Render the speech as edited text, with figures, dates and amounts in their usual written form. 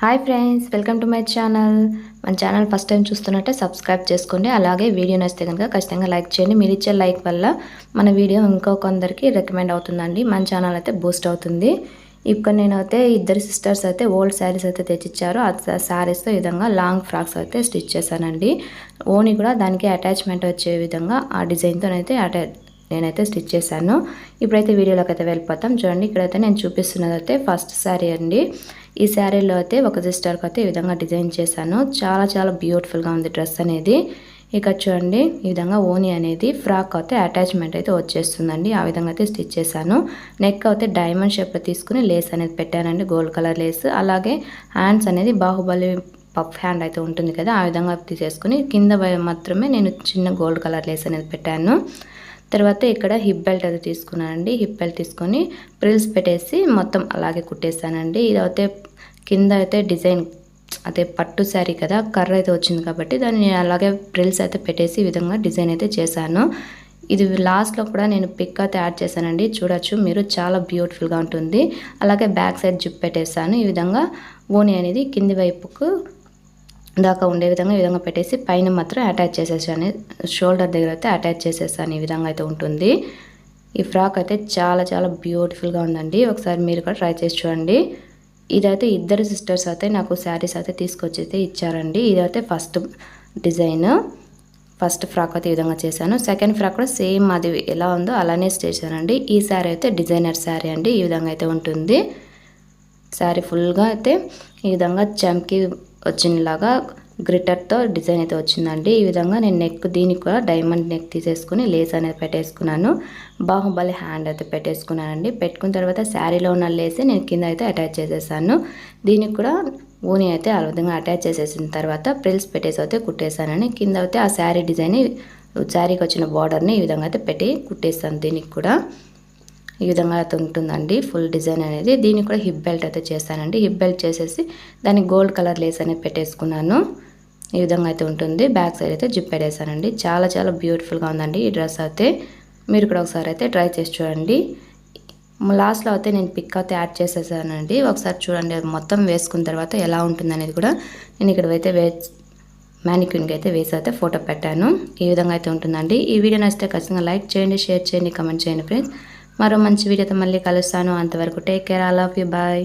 Hi friends, welcome to my channel. మన channel first time చూస్తున్నట్టే subscribe చేసుకోండి. అలాగే video నచ్చితే కనుక ఖచ్చితంగా లైక్ చేయండి. మీరు ఇచ్చే లైక్ వల్ల మన వీడియో ఇంకో కొందరికి రికమెండ్ అవుతుందండి. మన ఛానల్ అయితే బూస్ట్ అవుతుంది. ఇప్పుడు నేనైతే ఇద్దరు సిస్టర్స్ అయితే ఓల్డ్ శారీస్ అయితే తెచ్చిచ్చారు. ఆ శారీస్తో ఈ విధంగా లాంగ్ ఫ్రాక్స్ అయితే స్టిచ్ చేశానండి. ఓని కూడా దానికి అటాచ్మెంట్ వచ్చే విధంగా ఆ డిజైన్తోనైతే నేనైతే స్టిచ్ చేశాను. ఇప్పుడైతే వీడియోలోకి అయితే వెళ్ళిపోతాం. చూడండి, ఇక్కడైతే నేను చూపిస్తున్నది అయితే ఫస్ట్ శారీ అండి. ఈ శారీలో అయితే ఒక సిస్టర్కి అయితే ఈ విధంగా డిజైన్ చేశాను. చాలా చాలా బ్యూటిఫుల్గా ఉంది డ్రెస్ అనేది. ఇక్కడ చూడండి, ఈ విధంగా ఓని అనేది ఫ్రాక్ అయితే అటాచ్మెంట్ అయితే వచ్చేస్తుందండి. ఆ విధంగా అయితే స్టిచ్ చేశాను. నెక్ అయితే డైమండ్ షేప్లో తీసుకుని లేస్ అనేది పెట్టానండి, గోల్డ్ కలర్ లేస్. అలాగే హ్యాండ్స్ అనేది బాహుబలి పఫ్ హ్యాండ్ అయితే ఉంటుంది కదా, ఆ విధంగా తీసేసుకుని కింద మాత్రమే నేను చిన్న గోల్డ్ కలర్ లేస్ అనేది పెట్టాను. తర్వాత ఇక్కడ హిప్ బెల్ట్ అయితే తీసుకున్నానండి. హిప్ బెల్ట్ తీసుకొని ప్రిల్స్ పెట్టేసి మొత్తం అలాగే కుట్టేసానండి. ఇదైతే కింద అయితే డిజైన్ అదే పట్టు శారీ కదా, కర్ర అయితే వచ్చింది కాబట్టి దాన్ని అలాగే ప్రిల్స్ అయితే పెట్టేసి ఈ విధంగా డిజైన్ అయితే చేశాను. ఇది లాస్ట్లో కూడా నేను పిక్ అయితే యాడ్ చేశానండి, చూడొచ్చు మీరు. చాలా బ్యూటిఫుల్గా ఉంటుంది. అలాగే బ్యాక్ సైడ్ జిప్ పెట్టేసాను. ఈ విధంగా ఓని అనేది కింది వైపుకు దాకా ఉండే విధంగా ఈ విధంగా పెట్టేసి పైన మాత్రం అటాచ్ చేసేసాను. షోల్డర్ దగ్గర అయితే అటాచ్ చేసేసాను. ఈ విధంగా అయితే ఉంటుంది. ఈ ఫ్రాక్ అయితే చాలా చాలా బ్యూటిఫుల్గా ఉందండి. ఒకసారి మీరు కూడా ట్రై చేసి చూడండి. ఇదైతే ఇద్దరు సిస్టర్స్ అయితే నాకు శారీస్ అయితే తీసుకొచ్చి అయితే ఇచ్చారండి. ఇదైతే ఫస్ట్ డిజైన్, ఫస్ట్ ఫ్రాక్ అయితే ఈ విధంగా చేశాను. సెకండ్ ఫ్రాక్ కూడా సేమ్ అది ఎలా ఉందో అలానే చేశానండి. ఈ శారీ అయితే డిజైనర్ శారీ అండి. ఈ విధంగా అయితే ఉంటుంది. శారీ ఫుల్గా అయితే ఈ విధంగా చమ్కీ వచ్చినలాగా గ్రిటర్తో డిజైన్ అయితే వచ్చిందండి. ఈ విధంగా నేను నెక్ దీనికి కూడా డైమండ్ నెక్ తీసేసుకుని లేస్ అనేది పెట్టేసుకున్నాను. బాహుబలి హ్యాండ్ అయితే పెట్టేసుకున్నానండి. పెట్టుకున్న తర్వాత శారీలో ఉన్న లేస్ నేను కింద అయితే అటాచ్ చేసేసాను. దీనికి కూడా ఊని అయితే ఆ విధంగా అటాచ్ చేసేసిన తర్వాత ప్రిల్స్ పెట్టేసి అయితే కుట్టేసానని కింద అయితే ఆ శారీ డిజైన్, శారీకి వచ్చిన బార్డర్ని ఈ విధంగా అయితే పెట్టి కుట్టేస్తాను. దీనికి కూడా ఈ విధంగా అయితే ఉంటుందండి ఫుల్ డిజైన్ అనేది. దీనికి కూడా హిప్ బెల్ట్ అయితే చేస్తానండి. హిప్ బెల్ట్ చేసేసి దానికి గోల్డ్ కలర్ లేస్ అనేది పెట్టేసుకున్నాను. ఈ విధంగా అయితే ఉంటుంది. బ్యాక్ సైడ్ అయితే జిప్ పెట్టేసానండి. చాలా చాలా బ్యూటిఫుల్గా ఉందండి ఈ డ్రెస్ అయితే. మీరు కూడా ఒకసారి అయితే ట్రై చేసి చూడండి. లాస్ట్లో అయితే నేను పిక్ అయితే యాడ్ చేసేసానండి. ఒకసారి చూడండి, మొత్తం వేసుకున్న తర్వాత ఎలా ఉంటుంది అనేది కూడా నేను ఇక్కడ అయితే మ్యానిక్యూన్కి అయితే వేసి అయితే ఫోటో పెట్టాను. ఈ విధంగా అయితే ఉంటుందండి. ఈ వీడియో నచ్చితే ఖచ్చితంగా లైక్ చేయండి, షేర్ చేయండి, కమెంట్ చేయండి ఫ్రెండ్స్. మరో మంచి వీడియోతో మళ్ళీ కలుస్తాను. అంతవరకు take care, I love you, bye.